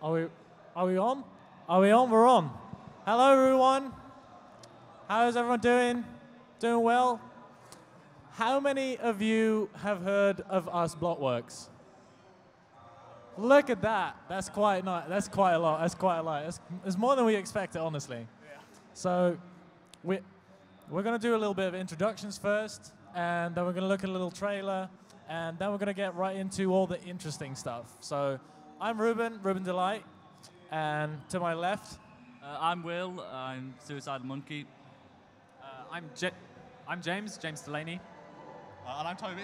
Are we, are we on? Are we on? We're on. Hello, everyone. How's everyone doing? Doing well? How many of you have heard of us, BlockWorks? Look at that. That's quite nice. That's quite a lot. That's quite a lot. It's more than we expected, honestly. Yeah. So we're going to do a little bit of introductions first, and then we're going to look at a little trailer, and then we're going to get right into all the interesting stuff. So I'm Ruben Delight, and to my left, I'm Will. I'm Suicide Monkey. I'm James Delaney. And I'm Toby.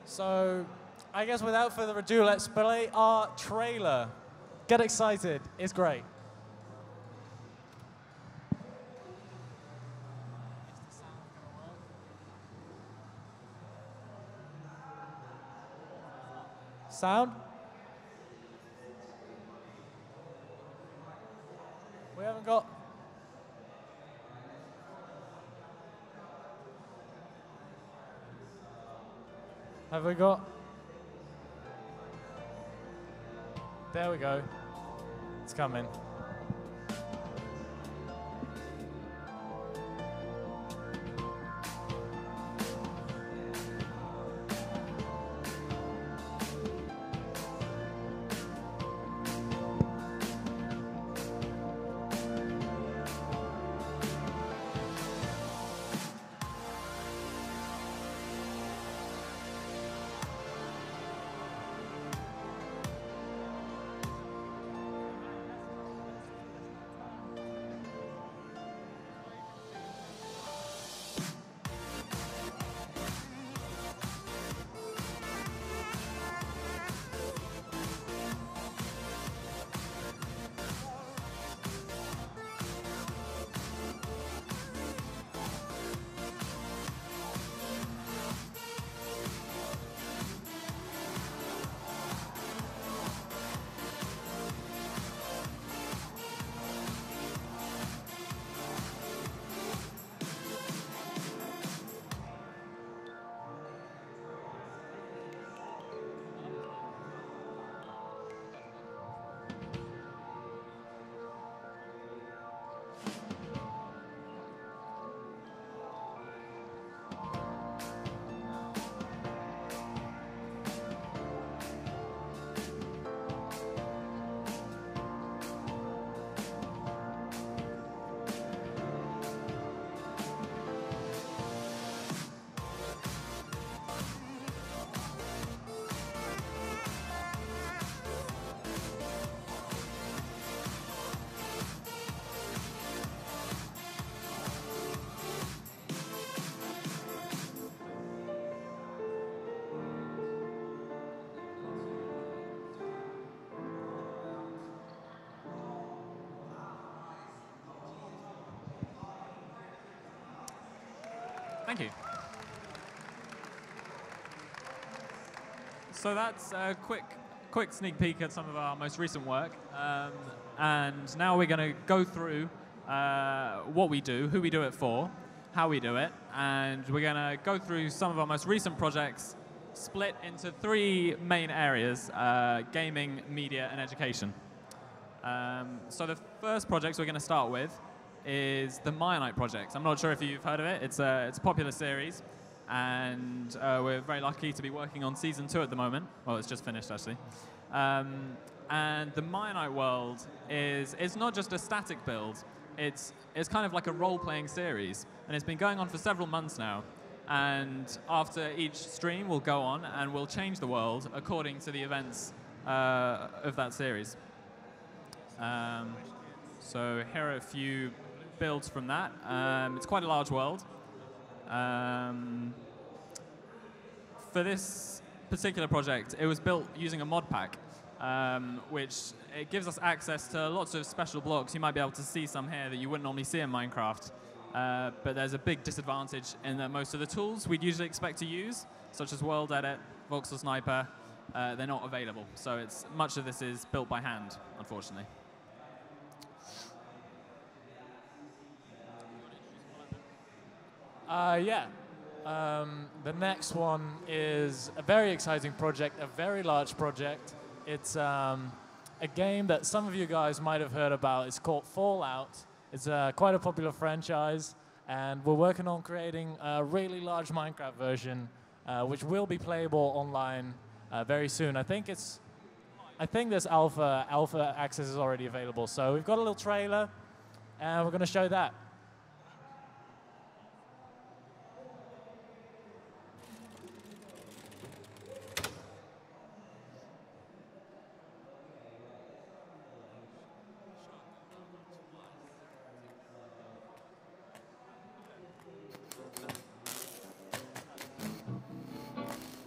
So I guess without further ado, let's play our trailer. Get excited. It's great. Sound? We haven't got... Have we got... There we go. It's coming. Thank you. So that's a quick sneak peek at some of our most recent work. And now we're going to go through what we do, who we do it for, how we do it, and we're going to go through some of our most recent projects split into three main areas, gaming, media, and education. So the first project we're going to start with is the MINECON project. I'm not sure if you've heard of it. It's a popular series, and we're very lucky to be working on season 2 at the moment. Well, it's just finished, actually. And the MINECON world it's not just a static build. It's kind of like a role-playing series, and it's been going on for several months now. And after each stream, we'll go on and we'll change the world according to the events of that series. So here are a few builds from that. It's quite a large world. For this particular project, it was built using a mod pack, which it gives us access to lots of special blocks. You might be able to see some here that you wouldn't normally see in Minecraft. But there's a big disadvantage in that most of the tools we'd usually expect to use, such as World Edit, Voxel Sniper, they're not available. So much of this is built by hand, unfortunately. Yeah. The next one is a very exciting project, a very large project. It's a game that some of you guys might have heard about. It's called Fallout. It's quite a popular franchise, and we're working on creating a really large Minecraft version, which will be playable online very soon. I think this alpha access is already available. So we've got a little trailer, and we're going to show that.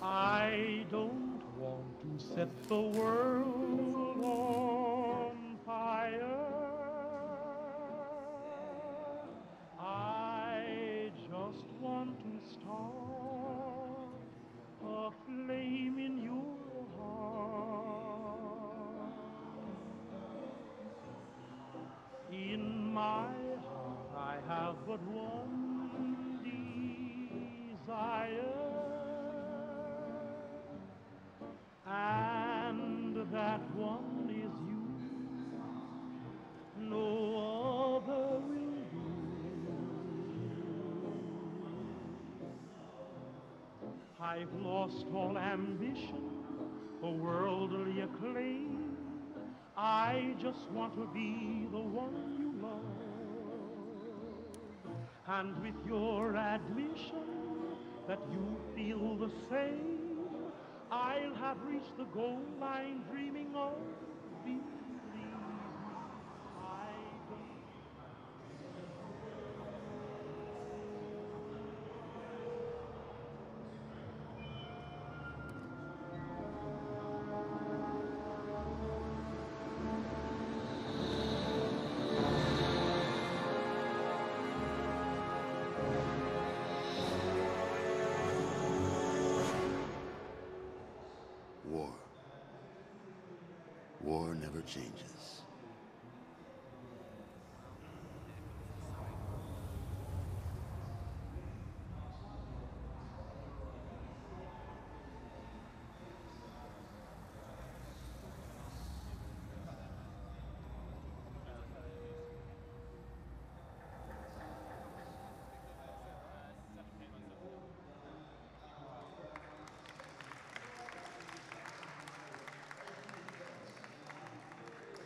I don't want to set the world on fire. I just want to start a flame in your heart. In my heart I have but one desire, and that one is you. No other will do. I've lost all ambition for worldly acclaim. I just want to be the one you love, and with your admission that you feel the same, I'll have reached the goal I'm dreaming of. Believe me, I don't. War. War never changes.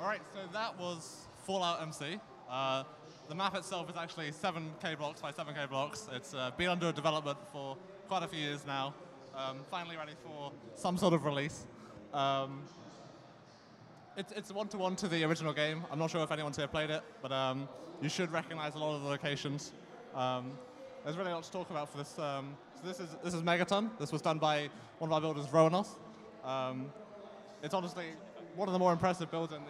All right, so that was Fallout MC. The map itself is actually 7K blocks by 7K blocks. It's been under development for quite a few years now. Finally ready for some sort of release. It's one-to-one to the original game. I'm not sure if anyone's here played it, but you should recognize a lot of the locations. There's really a lot to talk about for this. So this is Megaton. This was done by one of our builders, Roanos. It's honestly one of the more impressive builds in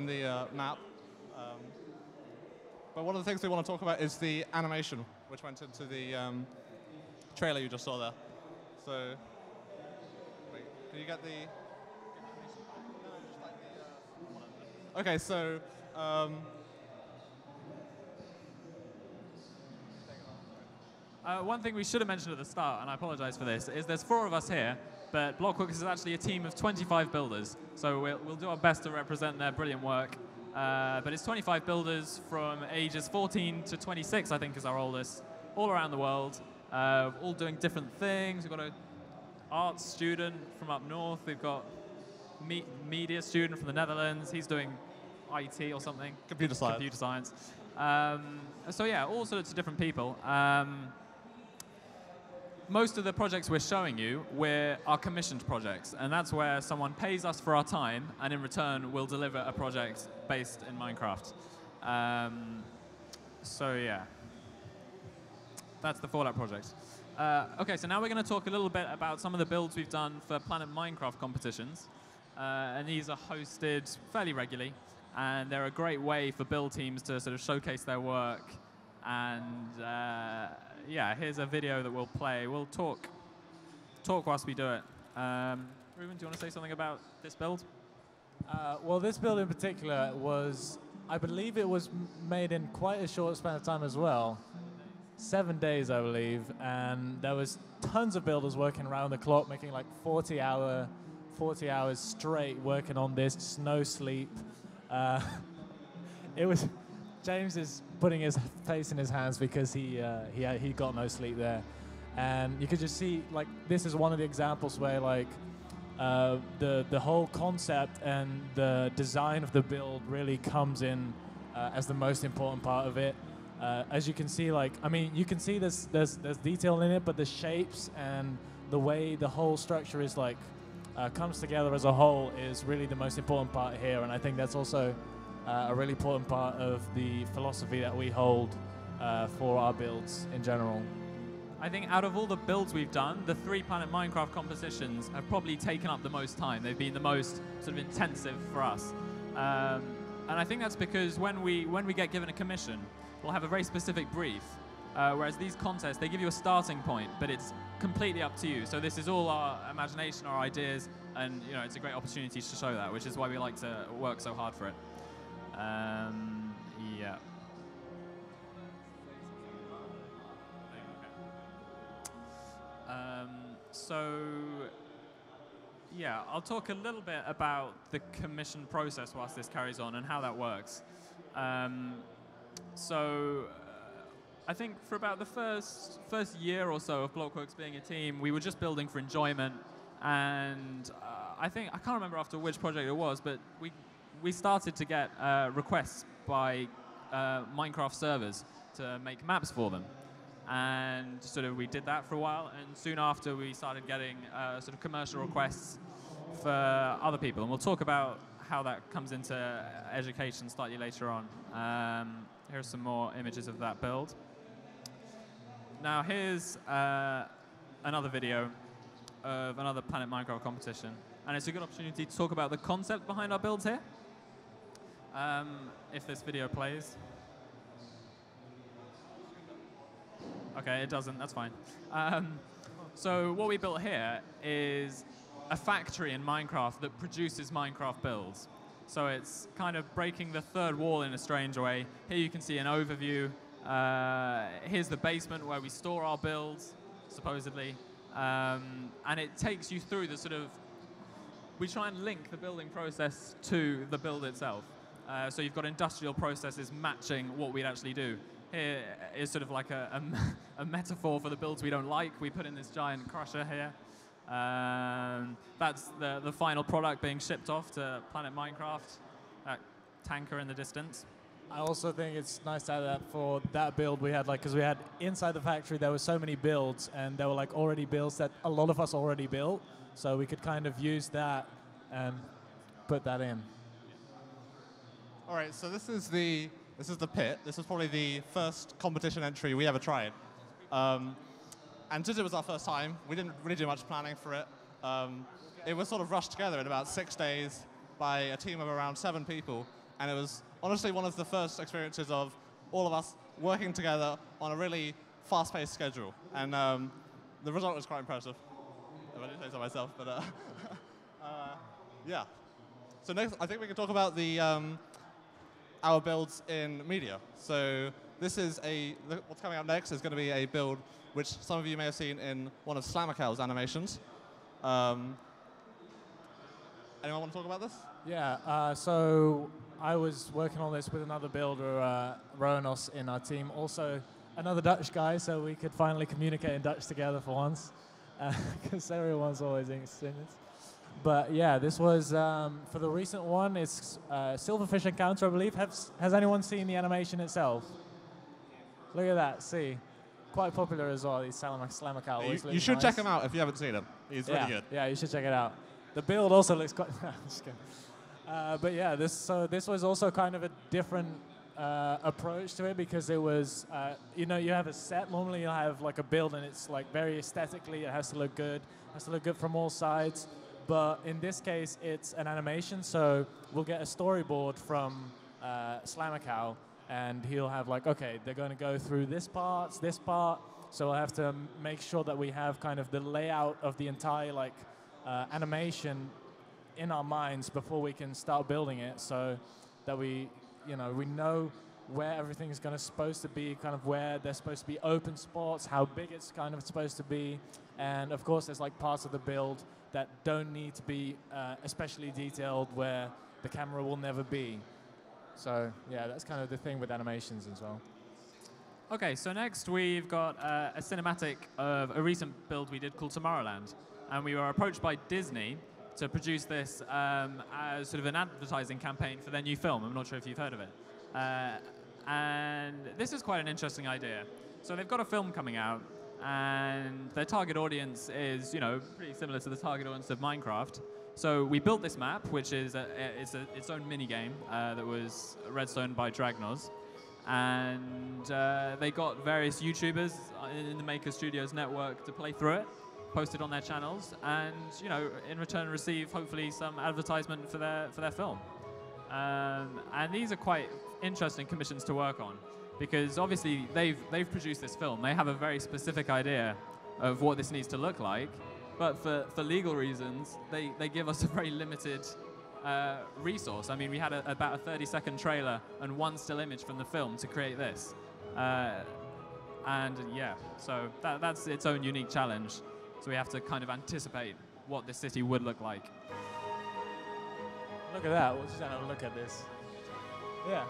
the map. But one of the things we want to talk about is the animation, which went into the trailer you just saw there. So, wait, can you get the? Okay, so. One thing we should have mentioned at the start, and I apologize for this, is there's 4 of us here, but BlockWorks is actually a team of 25 builders. So we'll do our best to represent their brilliant work. But it's 25 builders from ages 14 to 26, I think, is our oldest, all around the world, all doing different things. We've got an arts student from up north. We've got media student from the Netherlands. He's doing IT or something. Computer science. Computer science. So yeah, all sorts of different people. Most of the projects we're showing you are commissioned projects, and that's where someone pays us for our time, and in return, we'll deliver a project based in Minecraft. So yeah, that's the Fallout project. Okay, so now we're going to talk a little bit about some of the builds we've done for Planet Minecraft competitions, and these are hosted fairly regularly, and they're a great way for build teams to sort of showcase their work. And yeah, here's a video that we'll play. We'll talk whilst we do it. Ruben, do you want to say something about this build? Well, this build in particular was, I believe it was made in quite a short span of time as well. 7 days, I believe, and there was tons of builders working around the clock, making like 40-hour 40 hours straight working on this, just no sleep. It was, James is putting his face in his hands because he got no sleep there. And you could just see, like, this is one of the examples where, like, the whole concept and the design of the build really comes in as the most important part of it. As you can see, like, I mean, you can see there's detail in it, but the shapes and the way the whole structure is, like, comes together as a whole is really the most important part here. And I think that's also a really important part of the philosophy that we hold for our builds in general. I think out of all the builds we've done, the 3 Planet Minecraft compositions have probably taken up the most time. They've been the most sort of intensive for us. And I think that's because when we get given a commission, we'll have a very specific brief. Whereas these contests, they give you a starting point, but it's completely up to you. So this is all our imagination, our ideas, and you know, it's a great opportunity to show that, which is why we like to work so hard for it. Yeah. So, yeah, I'll talk a little bit about the commission process whilst this carries on and how that works. I think for about the first year or so of BlockWorks being a team, we were just building for enjoyment, and I can't remember after which project it was, but we started to get requests by Minecraft servers to make maps for them. And sort of we did that for a while, and soon after we started getting sort of commercial requests for other people. And we'll talk about how that comes into education slightly later on. Here are some more images of that build. Now here's another video of another Planet Minecraft competition. And it's a good opportunity to talk about the concept behind our builds here. If this video plays. Okay, it doesn't, that's fine. So what we built here is a factory in Minecraft that produces Minecraft builds. So it's kind of breaking the third wall in a strange way. Here you can see an overview. Here's the basement where we store our builds, supposedly. And it takes you through the sort of, we try and link the building process to the build itself. So you've got industrial processes matching what we'd actually do. Here is sort of like a metaphor for the builds we don't like. We put in this giant crusher here. That's the final product being shipped off to Planet Minecraft. That tanker in the distance. I also think it's nice to have that for that build we had, like, because we had inside the factory there were so many builds, and there were like already builds that a lot of us already built, so we could kind of use that and put that in. All right, so this is the pit. This is probably the first competition entry we ever tried. And since it was our first time, we didn't really do much planning for it. It was sort of rushed together in about 6 days by a team of around 7 people. And it was honestly one of the first experiences of all of us working together on a really fast-paced schedule. And the result was quite impressive. If I didn't say so myself, but yeah. So next, I think we can talk about the our builds in media. So this is what's coming up next is going to be a build which some of you may have seen in one of Slamacal's animations. Anyone want to talk about this? Yeah, so I was working on this with another builder, Ronos, in our team. Also another Dutch guy, so we could finally communicate in Dutch together for once, because everyone's always English in this. But yeah, this was, for the recent one, it's Silverfish Encounter, I believe. Has anyone seen the animation itself? Look at that, see. Quite popular as well, these Slamacal. You should check him out if you haven't seen him. He's really good. Yeah, you should check it out. The build also looks quite... just kidding. But yeah, this was also kind of a different approach to it, because it was, you know, you have a set. Normally you'll have like a build and it's like very aesthetically, it has to look good. It has to look good from all sides. But in this case, it's an animation, so we'll get a storyboard from Slamacal, and he'll have like, okay, they're going to go through this part, so we'll have to make sure that we have kind of the layout of the entire like animation in our minds before we can start building it, so that we know where everything's supposed to be, kind of where there's supposed to be open spots, how big it's kind of supposed to be, and of course there's like parts of the build that don't need to be especially detailed where the camera will never be. So yeah, that's kind of the thing with animations as well. Okay, so next we've got a cinematic of a recent build we did called Tomorrowland, and we were approached by Disney to produce this as sort of an advertising campaign for their new film. I'm not sure if you've heard of it. And this is quite an interesting idea. So they've got a film coming out, and their target audience is, pretty similar to the target audience of Minecraft. So we built this map, which is its own mini game that was redstone by Dragnoz, and they got various YouTubers in the Maker Studios network to play through it, posted on their channels, and in return receive hopefully some advertisement for their film. And these are quite interesting commissions to work on, because obviously they've produced this film. They have a very specific idea of what this needs to look like, but for legal reasons, they give us a very limited resource. I mean, we had about a 30-second trailer and one still image from the film to create this. And yeah, so that's its own unique challenge. So we have to kind of anticipate what the city would look like. Look at that. We'll just have a look at this. Yeah.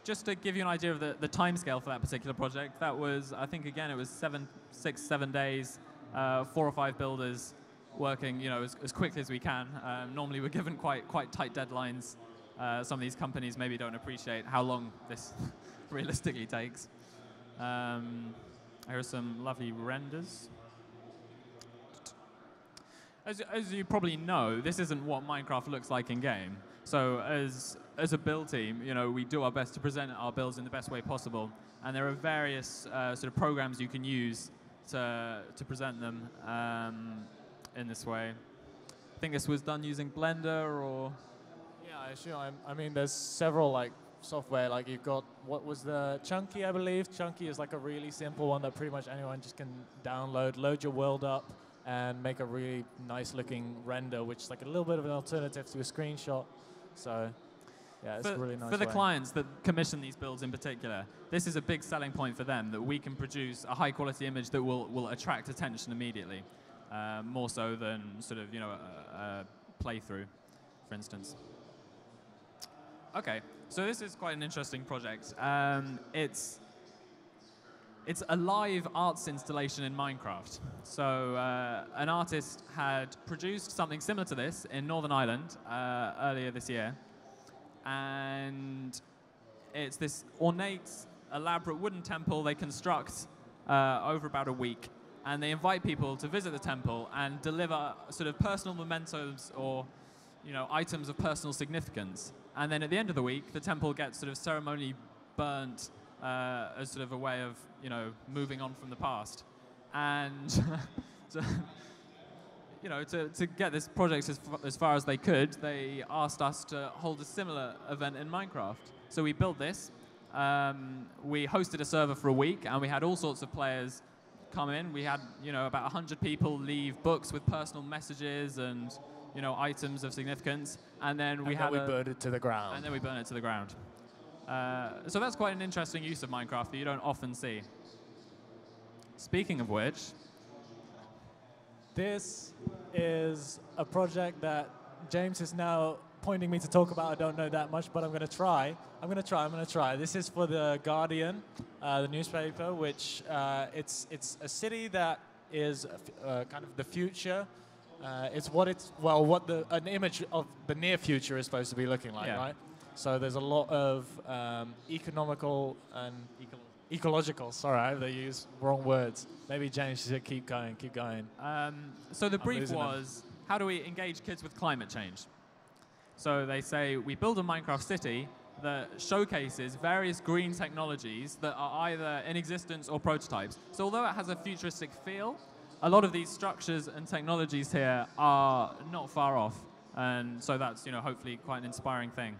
Just to give you an idea of the timescale for that particular project, that was, I think, again, it was 7 days, 4 or 5 builders working, as quickly as we can. Normally, we're given quite tight deadlines. Some of these companies maybe don't appreciate how long this realistically takes. Here are some lovely renders. As you probably know, this isn't what Minecraft looks like in game. So as a build team, we do our best to present our builds in the best way possible, and there are various sort of programs you can use to present them in this way. I think this was done using Blender or. Yeah, sure. I mean, there's several software. Like you've got what was the Chunky, I believe. Chunky is like a really simple one that pretty much anyone just can download, load your world up, and make a really nice looking render, which is like a little bit of an alternative to a screenshot. So yeah, it's a really nice For the way. clients that commission these builds in particular, this is a big selling point for them, that we can produce a high quality image that will attract attention immediately, more so than sort of a playthrough, for instance. Okay, so this is quite an interesting project. It's a live arts installation in Minecraft. So an artist had produced something similar to this in Northern Ireland earlier this year. And it's this ornate, elaborate wooden temple they construct over about a week. And they invite people to visit the temple and deliver sort of personal mementos or items of personal significance. And then at the end of the week, the temple gets sort of ceremonially burnt as sort of a way of, moving on from the past. And to get this project as far as they could, they asked us to hold a similar event in Minecraft. So we built this. We hosted a server for a week, and we had all sorts of players come in. We had, about 100 people leave books with personal messages and, items of significance. And then we burned it to the ground. And then we burned it to the ground. So that's quite an interesting use of Minecraft that you don't often see. Speaking of which, this is a project that James is now pointing me to talk about. I don't know that much, but I'm going to try. I'm going to try. This is for The Guardian, the newspaper, which it's a city that is kind of the future. It's an image of the near future is supposed to be looking like, right? So there's a lot of economical and ecological. Sorry, I use wrong words. Maybe James should keep going, keep going. So the brief losing them. was, how do we engage kids with climate change? So they say, we build a Minecraft city that showcases various green technologies that are either in existence or prototypes. So although it has a futuristic feel, a lot of these structures and technologies here are not far off. And so that's, hopefully quite an inspiring thing.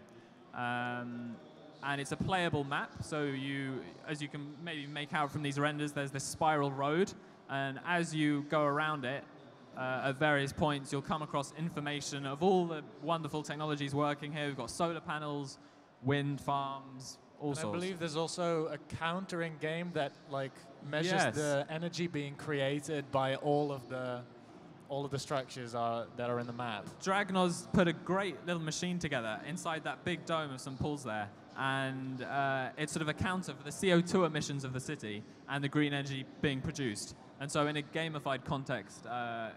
And it's a playable map, so as you can maybe make out from these renders, there's this spiral road, and as you go around it, at various points, you'll come across information of all the wonderful technologies working here. We've got solar panels, wind farms, all sorts. I believe there's also a counter in game that measures Yes. the energy being created by all of the structures that are in the map. Dragnoz put a great little machine together inside that big dome of St. Paul's there, and it's sort of a counter for the CO2 emissions of the city and the green energy being produced. And so in a gamified context, that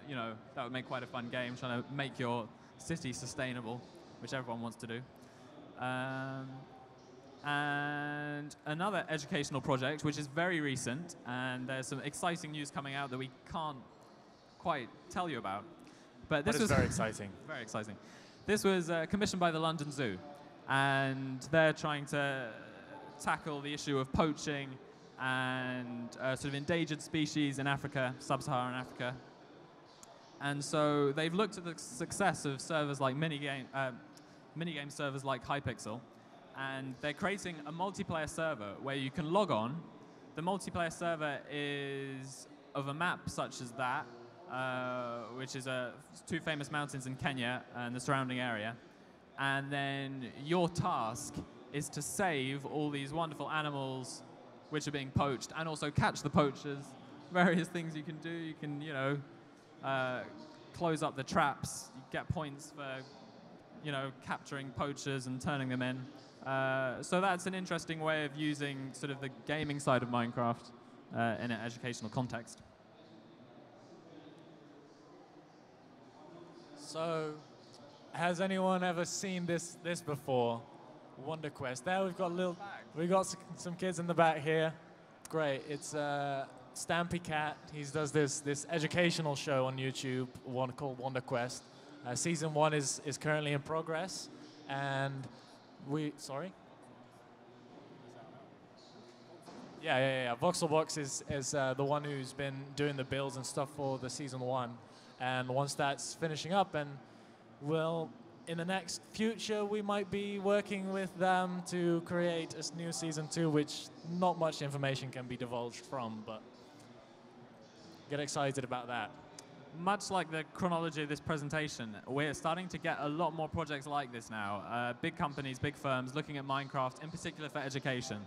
would make quite a fun game, trying to make your city sustainable, which everyone wants to do. And another educational project, which is very recent, and there's some exciting news coming out that we can't quite tell you about. But this was very exciting. Very exciting. This was commissioned by the London Zoo, and they're trying to tackle the issue of poaching and sort of endangered species in Africa, sub-Saharan Africa. And so they've looked at the success of servers like minigame servers like Hypixel, and they're creating a multiplayer server where you can log on. The multiplayer server is of a map such as that, which is two famous mountains in Kenya and the surrounding area. And then your task is to save all these wonderful animals which are being poached, and also catch the poachers. Various things you can do. You can, close up the traps. You get points for, capturing poachers and turning them in. So that's an interesting way of using sort of the gaming side of Minecraft in an educational context. So, has anyone ever seen this before? Wonder Quest. There we've got some kids in the back here. Great. It's Stampy Cat. He does this educational show on YouTube, one called Wonder Quest. Season 1 is currently in progress, and sorry. Yeah. VoxelBox is the one who's been doing the builds and stuff for the Season 1. And once that's finishing up, and in the next future, we might be working with them to create a new Season 2, which not much information can be divulged from, but get excited about that. Much like the chronology of this presentation, we're starting to get a lot more projects like this now. Big companies, big firms looking at Minecraft, in particular for education.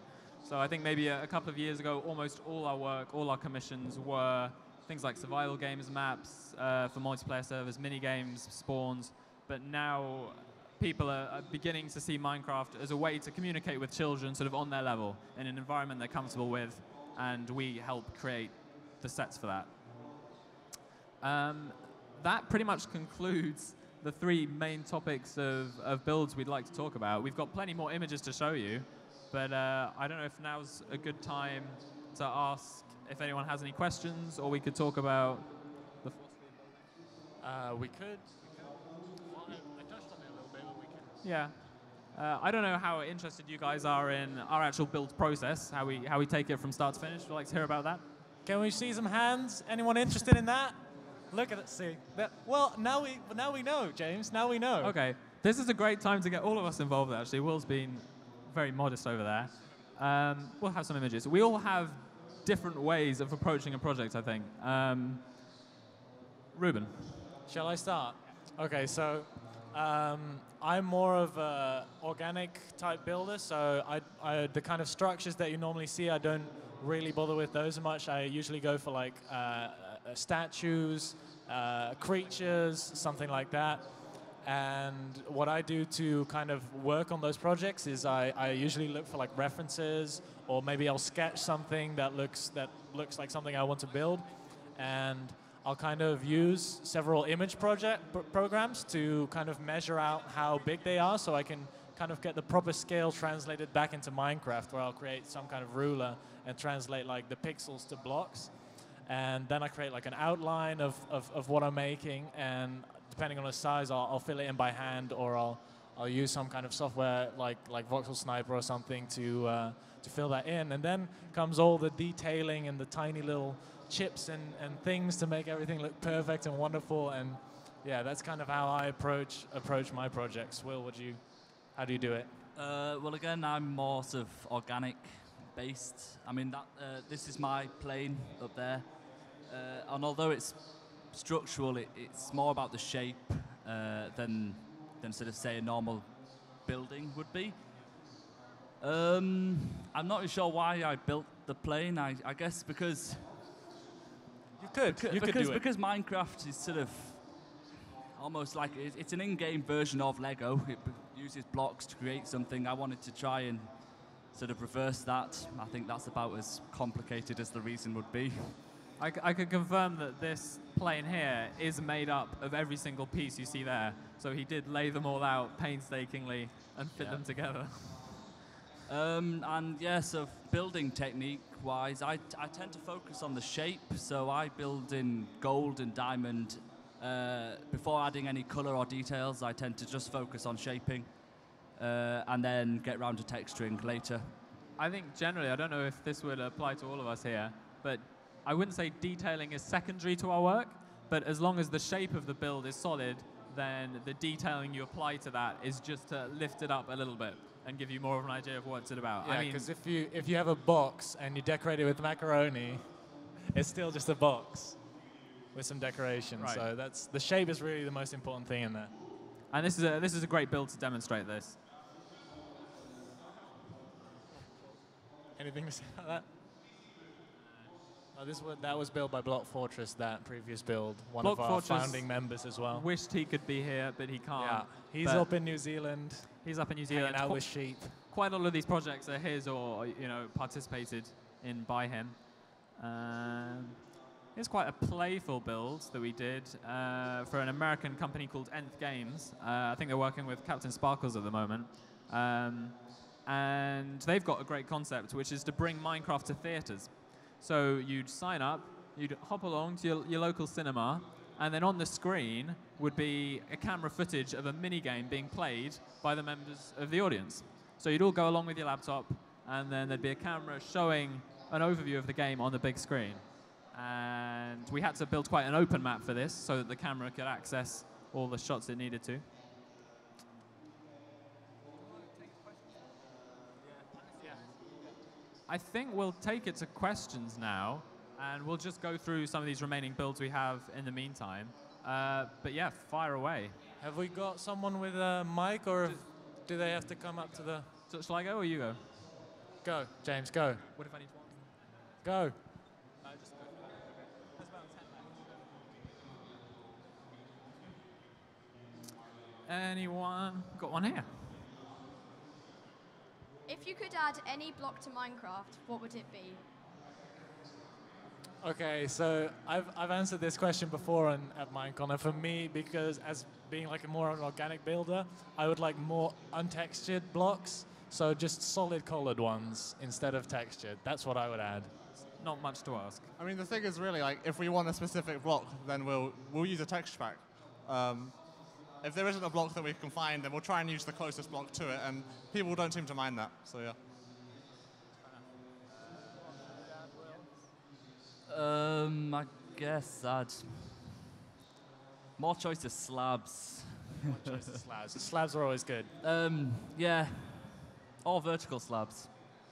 So I think maybe a couple of years ago, almost all our work, all our commissions were things like survival games, maps for multiplayer servers, mini games, spawns. But now people are beginning to see Minecraft as a way to communicate with children sort of on their level, in an environment they're comfortable with, and we help create the sets for that. That pretty much concludes the 3 main topics of builds we'd like to talk about. We've got plenty more images to show you, but I don't know if now's a good time to ask if anyone has any questions, or we could talk about the We could. Well, I touched on it a little bit, but we can. Yeah. I don't know how interested you guys are in our actual build process, how we take it from start to finish. Would you like to hear about that? Can we see some hands? Anyone interested in that? Look at it. See. Well, now we know, James. Now we know. Okay. This is a great time to get all of us involved, actually. Will's been very modest over there. We'll have some images. We all have different ways of approaching a project, I think. Ruben. Shall I start? Okay, so I'm more of an organic type builder, so the kind of structures that you normally see, I don't really bother with those much. I usually go for like statues, creatures, something like that. And what I do to kind of work on those projects is I usually look for like references, or maybe I'll sketch something that looks like something I want to build, and I'll kind of use several image programs to kind of measure out how big they are, so I can kind of get the proper scale translated back into Minecraft, where I'll create some kind of ruler and translate like the pixels to blocks. And then I create like an outline of what I'm making, and depending on the size, I'll fill it in by hand, or I'll use some kind of software like Voxel Sniper or something to fill that in. And then comes all the detailing and the tiny little chips and things to make everything look perfect and wonderful. And yeah, that's kind of how I approach my projects. Will, how do you do it? Well, again, I'm more sort of organic based. I mean, this is my plane up there, and although it's structural, it's more about the shape than sort of say a normal building would be. I'm not really sure why I built the plane. I guess because you could do it. Because Minecraft is sort of almost like it's an in-game version of Lego. It uses blocks to create something. I wanted to try and sort of reverse that. I think that's about as complicated as the reason would be. I could confirm that this plane here is made up of every single piece you see there. So he did lay them all out painstakingly and fit them together. And yeah, so building technique-wise, I tend to focus on the shape. So I build in gold and diamond. Before adding any color or details, I tend to just focus on shaping and then get round to texturing later. I think generally, I don't know if this would apply to all of us here, but I wouldn't say detailing is secondary to our work, but as long as the shape of the build is solid, then the detailing you apply to that is just to lift it up a little bit and give you more of an idea of what's it about. Yeah, because if you have a box and you decorate it with macaroni, it's still just a box with some decoration. Right. So the shape is really the most important thing in there. And this is a great build to demonstrate this. Anything to say about that? Oh, that was built by BlockFortress, that previous build. One of our founding members as well. Wished he could be here, but he can't. Yeah, he's up in New Zealand. He's up in New Zealand. Hanging out with sheep. Quite a lot of these projects are his or participated in by him. It's quite a playful build that we did for an American company called Nth Games. I think they're working with Captain Sparkles at the moment. And they've got a great concept, which is to bring Minecraft to theaters. So you'd sign up, you'd hop along to your local cinema, and then on the screen would be a camera footage of a mini-game being played by the members of the audience. So you'd all go along with your laptop, and then there'd be a camera showing an overview of the game on the big screen. And we had to build quite an open map for this so that the camera could access all the shots it needed to. I think we'll take it to questions now, and we'll just go through some of these remaining builds we have in the meantime. But yeah, fire away. Have we got someone with a mic, or do they have to come up to the... So shall I go or you go? Go, James, go. What if I need to... Go. Just go. There's about 10 left. Anyone? Got one here. If you could add any block to Minecraft, what would it be? Okay, so I've answered this question before at MINECON, and for me, because as being like a more organic builder, I would like more untextured blocks, so just solid colored ones instead of textured. That's what I would add. Not much to ask. I mean, the thing is really, like, if we want a specific block, then we'll use a texture pack. If there isn't a block that we can find, then we'll try and use the closest block to it, and people don't seem to mind that, so yeah. I guess I'd... More choice of slabs. More choice of slabs. Slabs are always good. Yeah. Or vertical slabs.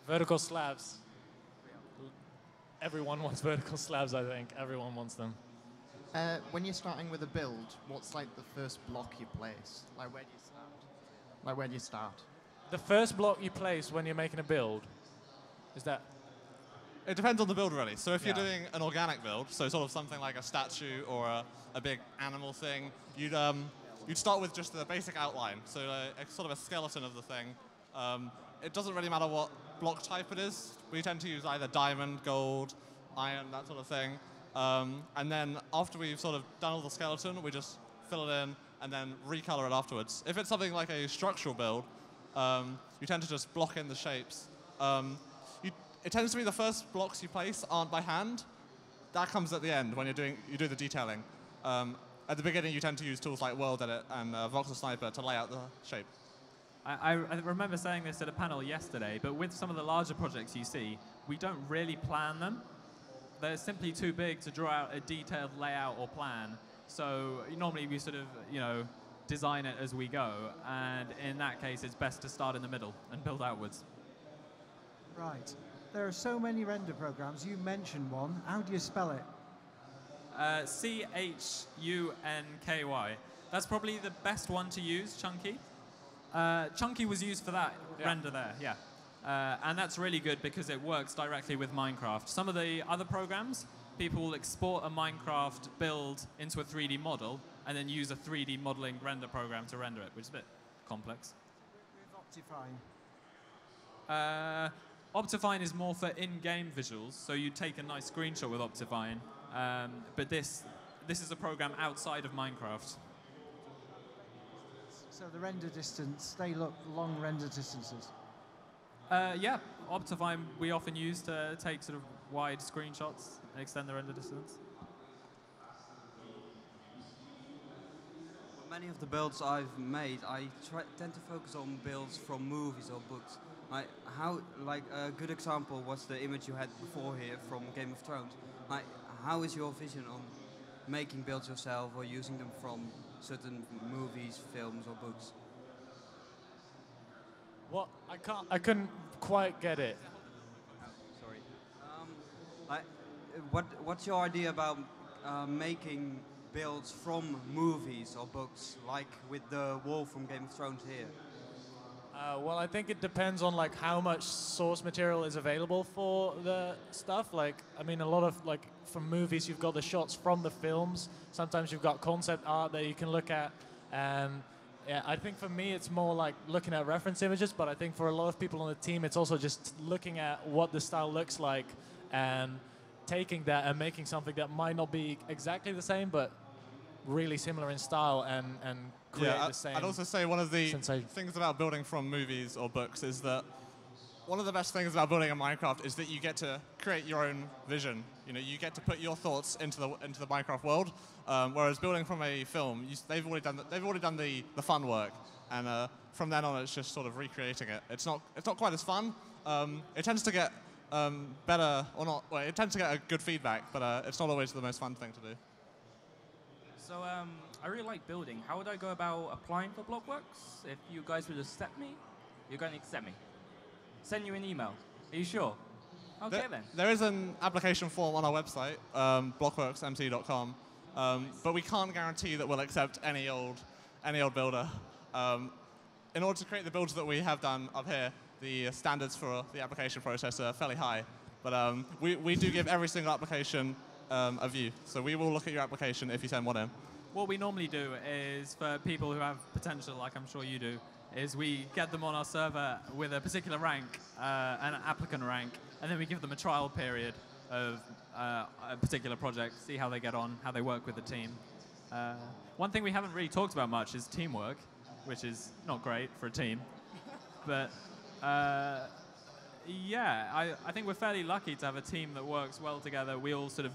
Vertical slabs. Everyone wants vertical slabs, I think. Everyone wants them. When you're starting with a build, what's like the first block you place? Like where do you start? Like where do you start? The first block you place when you're making a build, is that... It depends on the build, really. So if you're doing an organic build, so sort of something like a statue or a big animal thing, you'd start with just the basic outline, so sort of a skeleton of the thing. It doesn't really matter what block type it is. We tend to use either diamond, gold, iron, that sort of thing. And then after we've sort of done all the skeleton, we just fill it in and then recolor it afterwards. If it's something like a structural build, you tend to just block in the shapes. It tends to be the first blocks you place aren't by hand. That comes at the end when you do the detailing. At the beginning, you tend to use tools like World Edit and Voxel Sniper to lay out the shape. I remember saying this at a panel yesterday, but with some of the larger projects you see, we don't really plan them. They're simply too big to draw out a detailed layout or plan. So normally we sort of, design it as we go. And in that case, it's best to start in the middle and build outwards. Right. There are so many render programs. You mentioned one. How do you spell it? Chunky. That's probably the best one to use, Chunky. Chunky was used for that render there, yeah. And that's really good because it works directly with Minecraft. Some of the other programs, people will export a Minecraft build into a 3D model and then use a 3D modeling render program to render it, which is a bit complex. With Optifine? Optifine is more for in-game visuals, so you take a nice screenshot with Optifine. But this is a program outside of Minecraft. So the render distance, they look long render distances. Yeah, Optifine we often use to take sort of wide screenshots and extend the render distance. For many of the builds I've made, I tend to focus on builds from movies or books. A good example was the image you had before here from Game of Thrones. How is your vision on making builds yourself or using them from certain movies, films, or books? What? I couldn't quite get it. Sorry. What's your idea about making builds from movies or books, like with the wall from Game of Thrones here? Well, I think it depends on how much source material is available for the stuff. A lot of from movies, you've got the shots from the films. Sometimes you've got concept art that you can look at. Yeah, I think for me, it's more looking at reference images. But I think for a lot of people on the team, it's also just looking at what the style looks like and taking that and making something that might not be exactly the same, but really similar in style and create the same. I'd also say one of the sensation. things about building from movies or books is that one of the best things about building in Minecraft is that you get to create your own vision. You get to put your thoughts into the Minecraft world. Whereas building from a film, they've already done the fun work, and from then on, it's just sort of recreating it. It's not quite as fun. It tends to get better or not. Well, it tends to get a good feedback, but it's not always the most fun thing to do. So I really like building. How would I go about applying for BlockWorks? If you guys would accept me, you're going to accept me. Send you an email. Are you sure? Okay then. There is an application form on our website, blockworksmc.com, but we can't guarantee that we'll accept any old builder. In order to create the builds that we have done up here, the standards for the application process are fairly high. But we do give every single application a view. So we will look at your application if you send one in. What we normally do is, for people who have potential, like I'm sure you do, is we get them on our server with a particular rank, an applicant rank, and then we give them a trial period of a particular project, see how they get on, how they work with the team. One thing we haven't really talked about much is teamwork, which is not great for a team. But yeah, I think we're fairly lucky to have a team that works well together. We all sort of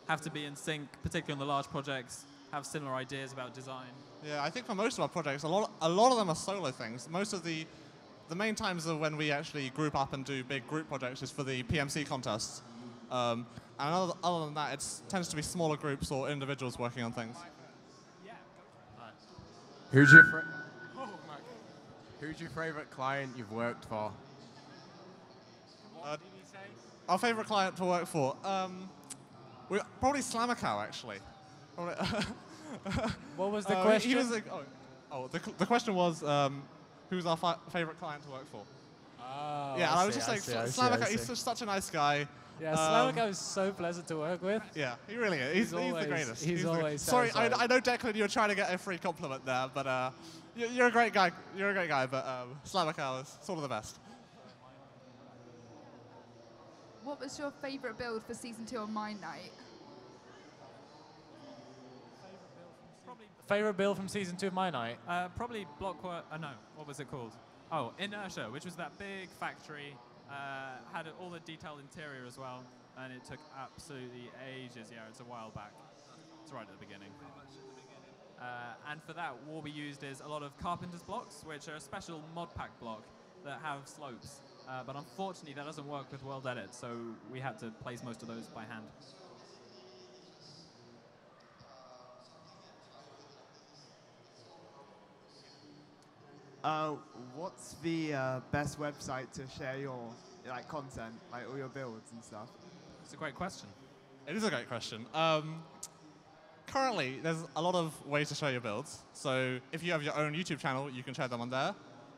have to be in sync, particularly on the large projects, have similar ideas about design. Yeah, I think for most of our projects, a lot of them are solo things. Most of the main times of when we actually group up and do big group projects is for the PMC contests. And other than that, it tends to be smaller groups or individuals working on things. Who's your favorite client you've worked for? Our favorite client to work for? Probably Slamacow, actually. What was the question? The question was, who's our favorite client to work for? Oh, yeah, I was just saying, Slamacow, he's just such a nice guy. Yeah, Slamacow is so pleasant to work with. Yeah, he really is. He's the greatest. He's always sorry, I know, Declan, you were trying to get a free compliment there, but you're a great guy. You're a great guy, but Slamacow is sort of the best. What was your favourite build for Season 2 on Mine Night? Favorite build from Season 2 of My Night? Probably BlockWorks. No, what was it called? Oh, Inertia, which was that big factory, had all the detailed interior as well, and it took absolutely ages. Yeah, it's a while back. It's right at the beginning. And for that, what we used is a lot of carpenter's blocks, which are a special mod pack block that have slopes. But unfortunately, that doesn't work with World Edit, so we had to place most of those by hand. What's the best website to share your content, like all your builds and stuff? It's a great question. It is a great question. Currently, there's a lot of ways to share your builds. So if you have your own YouTube channel, you can share them on there.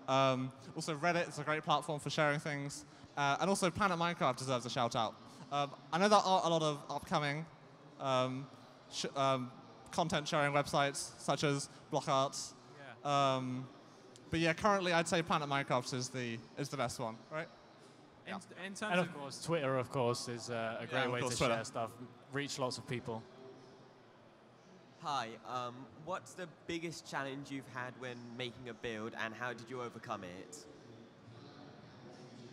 Also, Reddit is a great platform for sharing things. And also, Planet Minecraft deserves a shout out. I know there are a lot of upcoming content sharing websites, such as BlockWorks. Yeah. But yeah, currently I'd say Planet Minecraft is the best one, right? In terms And of course, Twitter, of course, is a great way to share stuff, reach lots of people. Hi, what's the biggest challenge you've had when making a build, and how did you overcome it?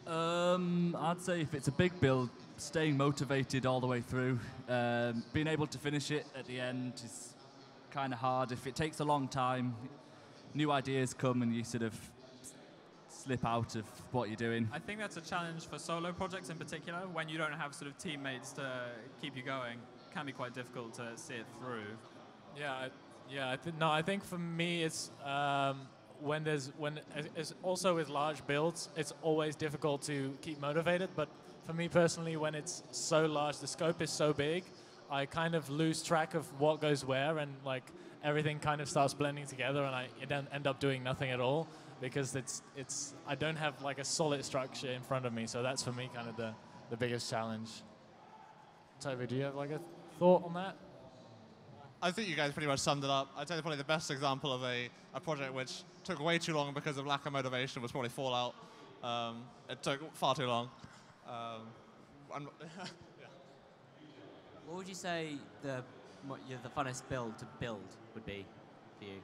I'd say if it's a big build, staying motivated all the way through. Being able to finish it at the end is kind of hard. If it takes a long time, new ideas come and you sort of slip out of what you're doing. I think that's a challenge for solo projects in particular, when you don't have sort of teammates to keep you going. It can be quite difficult to see it through. I think for me it's when it's also with large builds, it's always difficult to keep motivated. But for me personally, when it's so large, the scope is so big, I kind of lose track of what goes where, and like everything kind of starts blending together, and I then end up doing nothing at all because I don't have like a solid structure in front of me. So that's for me kind of the biggest challenge. Toby, do you have like a thought on that? I think you guys pretty much summed it up. I'd say probably the best example of a project which took way too long because of lack of motivation was probably Fallout. It took far too long. What would you say the funnest build to build would be for you?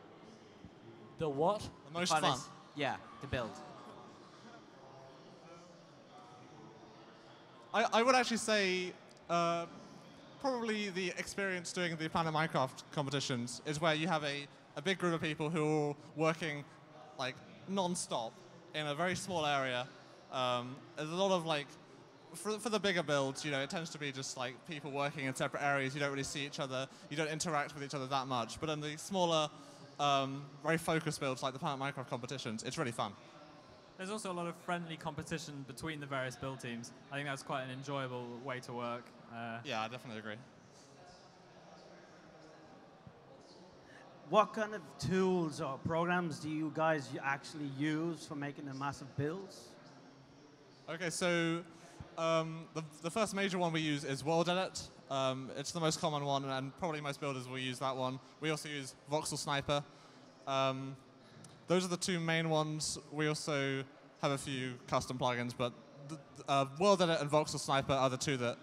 The what? The most fun? Yeah, to build. I would actually say probably the experience doing the Planet Minecraft competitions is where you have a big group of people who are working like non-stop in a very small area. There's a lot of like, for the bigger builds, you know, it tends to be just like people working in separate areas. You don't really see each other. You don't interact with each other that much. But in the smaller, very focused builds like the Planet Minecraft competitions, it's really fun. There's also a lot of friendly competition between the various build teams. I think that's quite an enjoyable way to work. Yeah, I definitely agree. What kind of tools or programs do you guys actually use for making the massive builds? Okay, so the first major one we use is World Edit. It's the most common one, and probably most builders will use that one. We also use Voxel Sniper. Those are the two main ones. We also have a few custom plugins, but World Edit and Voxel Sniper are the two that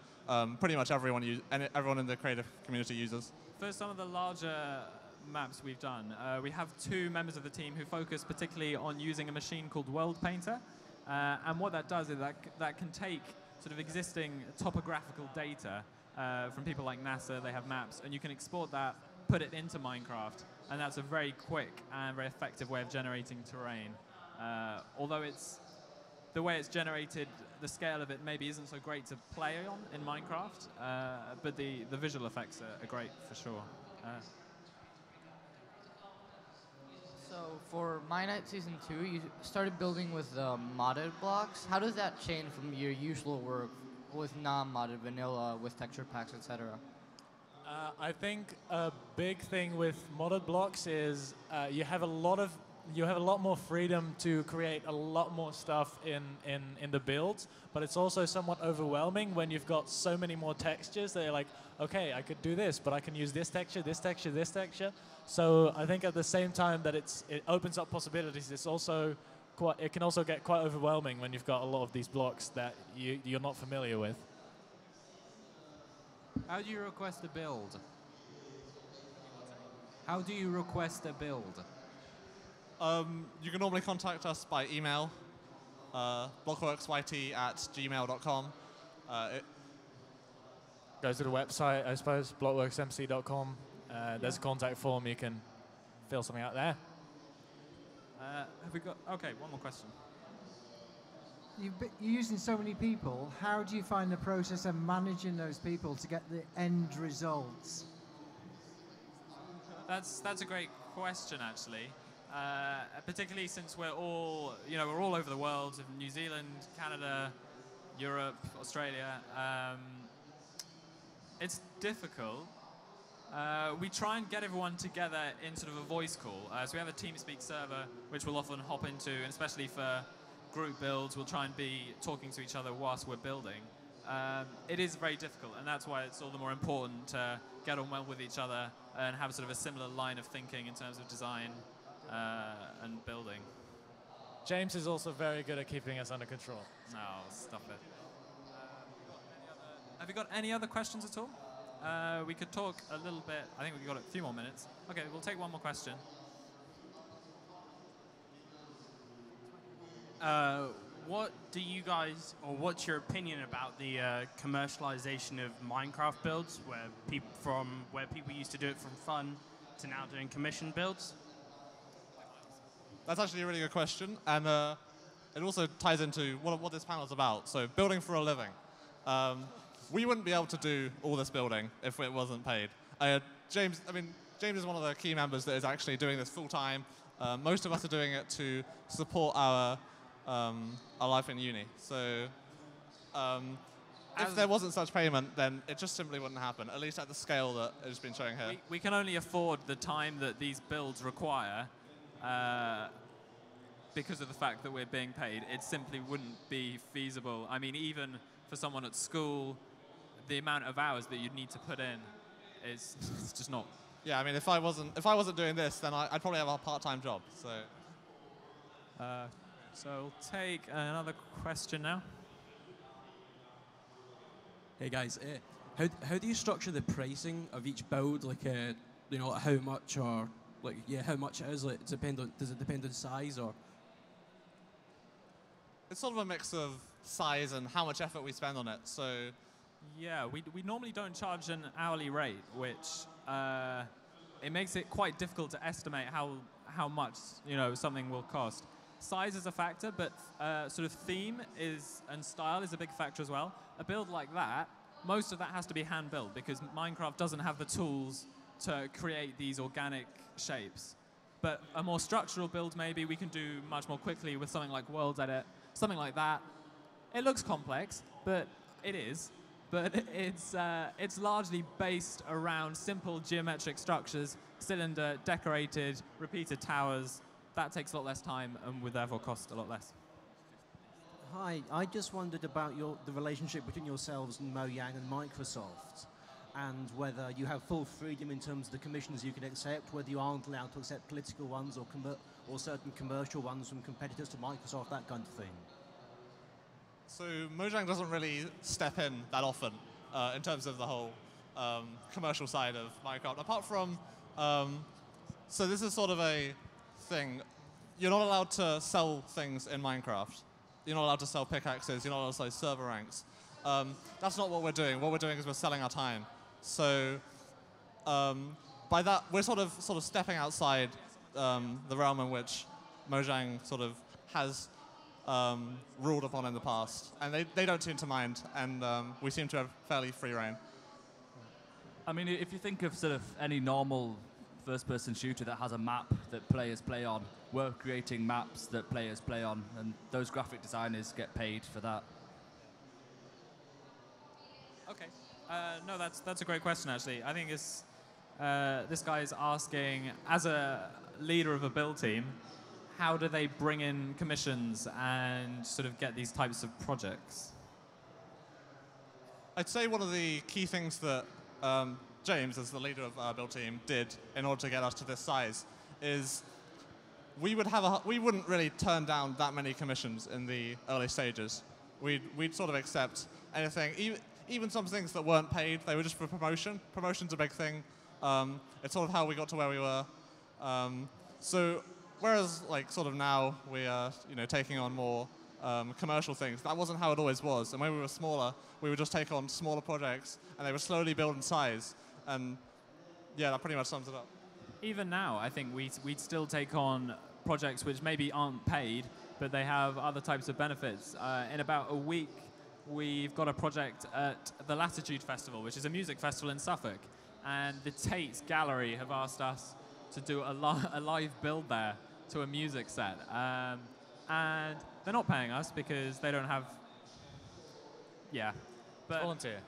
pretty much everyone in the creative community uses. For some of the larger maps we've done, we have two members of the team who focus particularly on using a machine called World Painter. And what that does is that can take sort of existing topographical data from people like NASA. They have maps, and you can export that, put it into Minecraft, and that's a very quick and very effective way of generating terrain. Although the way it's generated, the scale of it maybe isn't so great to play on in Minecraft, but the visual effects are great for sure. So for Minecon Season 2, you started building with modded blocks. How does that change from your usual work with non-modded vanilla, with texture packs, etc.? I think a big thing with modded blocks is you have a lot more freedom to create a lot more stuff in the builds, but it's also somewhat overwhelming when you've got so many more textures that you're like, okay, I could do this, but I can use this texture, this texture, this texture. So I think at the same time that it opens up possibilities, it can also get quite overwhelming when you've got a lot of these blocks that you're not familiar with. How do you request a build? How do you request a build? You can normally contact us by email, blockworksyt@gmail.com. Go to the website, I suppose, blockworksmc.com. There's a contact form. You can fill something out there. Have we got? Okay, one more question. You're using so many people. How do you find the process of managing those people to get the end results? That's a great question, actually. Particularly since we're all over the world, New Zealand, Canada, Europe, Australia. It's difficult. We try and get everyone together in sort of a voice call. So we have a TeamSpeak server, which we'll often hop into, and especially for group builds, we'll try and be talking to each other whilst we're building. It is very difficult, and that's why it's all the more important to get on well with each other and have sort of a similar line of thinking in terms of design and building. James is also very good at keeping us under control. No, stop it. Have you got any other questions at all? We could talk a little bit. I think we've got a few more minutes. Okay, we'll take one more question. What do you guys, or what's your opinion about the commercialization of Minecraft builds, where people used to do it for fun to now doing commissioned builds? That's actually a really good question, and it also ties into what this panel is about. So, building for a living. We wouldn't be able to do all this building if it wasn't paid. James is one of the key members that is actually doing this full time. Most of us are doing it to support our life in uni. So, if there wasn't such payment, then it just simply wouldn't happen, at least at the scale that has been showing here. We can only afford the time that these builds require because of the fact that we're being paid. It simply wouldn't be feasible. I mean, even for someone at school, the amount of hours that you'd need to put in is just not. Yeah, I mean, if I wasn't doing this, then I'd probably have a part-time job. So. So we'll take another question now. Hey guys, how do you structure the pricing of each build? Like, how much or how much it is? Like, does it depend on size or? It's sort of a mix of size and how much effort we spend on it. So. Yeah, we normally don't charge an hourly rate, which it makes it quite difficult to estimate how much something will cost. Size is a factor, but sort of theme and style is a big factor as well. A build like that, most of that has to be hand built because Minecraft doesn't have the tools to create these organic shapes. But a more structural build maybe we can do much more quickly with something like World Edit, something like that. It looks complex, but it is. But it's largely based around simple geometric structures, cylinder, decorated, repeated towers. That takes a lot less time and would therefore cost a lot less. Hi, I just wondered about the relationship between yourselves and Mojang and Microsoft, and whether you have full freedom in terms of the commissions you can accept, whether you aren't allowed to accept political ones or certain commercial ones from competitors to Microsoft, that kind of thing. So Mojang doesn't really step in that often in terms of the whole commercial side of Minecraft. Apart from, so this is sort of a thing. You're not allowed to sell things in Minecraft. You're not allowed to sell pickaxes. You're not allowed to sell server ranks. That's not what we're doing. What we're doing is we're selling our time. So by that, we're sort of stepping outside the realm in which Mojang sort of has ruled upon in the past, and they don't seem to mind, and we seem to have fairly free reign. I mean, if you think of sort of any normal first-person shooter that has a map that players play on, we're creating maps that players play on, and those graphic designers get paid for that. Okay. No, that's a great question, actually. I think this guy is asking, as a leader of a build team, how do they bring in commissions and sort of get these types of projects? I'd say one of the key things that James, as the leader of our build team, did in order to get us to this size is we wouldn't really turn down that many commissions in the early stages. We'd sort of accept anything, even some things that weren't paid. They were just for promotion. Promotion's a big thing. It's sort of how we got to where we were. So whereas like sort of now we are taking on more commercial things. That wasn't how it always was. And when we were smaller, we would just take on smaller projects, and they would slowly build in size. And yeah, that pretty much sums it up. Even now, I think we'd still take on projects which maybe aren't paid, but they have other types of benefits. In about a week, we've got a project at the Latitude Festival, which is a music festival in Suffolk. And the Tate Gallery have asked us to do a live build there to a music set. And they're not paying us because they don't have, but volunteer.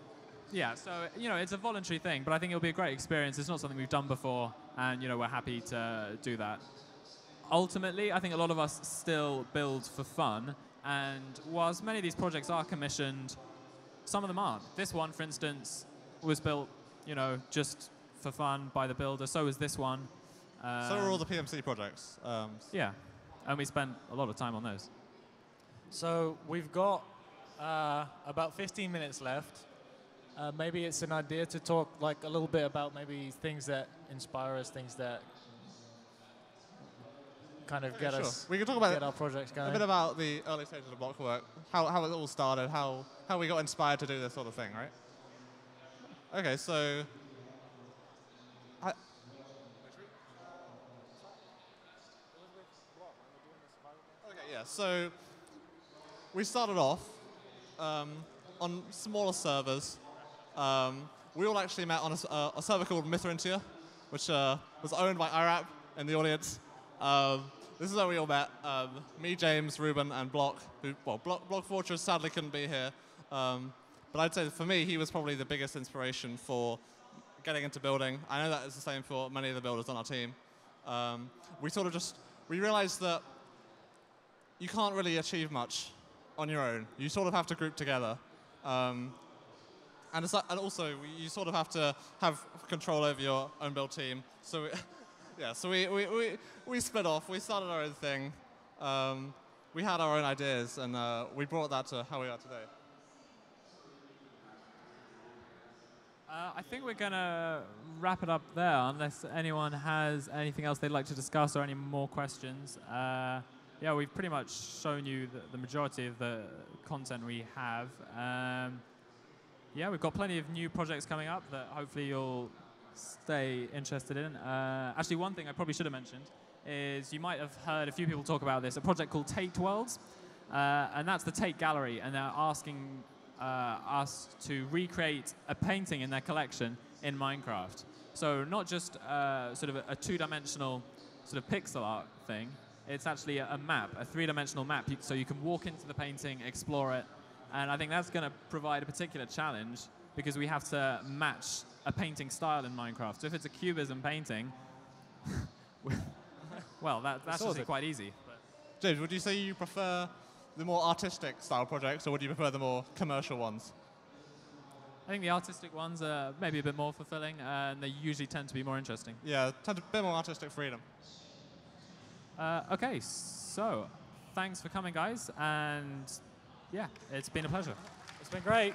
Yeah, so it's a voluntary thing, but I think it'll be a great experience. It's not something we've done before, and we're happy to do that. Ultimately, I think a lot of us still build for fun, and whilst many of these projects are commissioned, some of them aren't. This one, for instance, was built, just for fun by the builder. So is this one. So are all the PMC projects. Yeah, and we spent a lot of time on those. So we've got about 15 minutes left. Maybe it's an idea to talk like a little bit about maybe things that inspire us, things that kind of get us. We can talk about get our projects going. A bit about the early stages of BlockWorks, how it all started, how we got inspired to do this sort of thing, right? Okay, so. So we started off on smaller servers. We all actually met on a server called Mithrintia, which was owned by IRAP in the audience. This is where we all met. Me, James, Ruben, and Block. Block Fortress sadly couldn't be here. But I'd say for me, he was probably the biggest inspiration for getting into building. I know that is the same for many of the builders on our team. We realized that you can't really achieve much on your own. You sort of have to group together. And also, you sort of have to have control over your own build team. So, we split off. We started our own thing. We had our own ideas, and we brought that to how we are today. I think we're going to wrap it up there, unless anyone has anything else they'd like to discuss or any more questions. Yeah, we've pretty much shown you the majority of the content we have. Yeah, we've got plenty of new projects coming up that hopefully you'll stay interested in. Actually, one thing I probably should have mentioned is you might have heard a few people talk about this, a project called Tate Worlds, and that's the Tate Gallery, and they're asking us to recreate a painting in their collection in Minecraft. So not just sort of a two-dimensional sort of pixel art thing. It's actually a map, a three-dimensional map, so you can walk into the painting, explore it, and I think that's going to provide a particular challenge because we have to match a painting style in Minecraft. So if it's a cubism painting, well, that's actually quite easy. James, would you say you prefer the more artistic style projects, or would you prefer the more commercial ones? I think the artistic ones are maybe a bit more fulfilling, and they usually tend to be more interesting. Yeah, tend to be a bit more artistic freedom. Okay, so thanks for coming, guys, and yeah, it's been a pleasure. It's been great.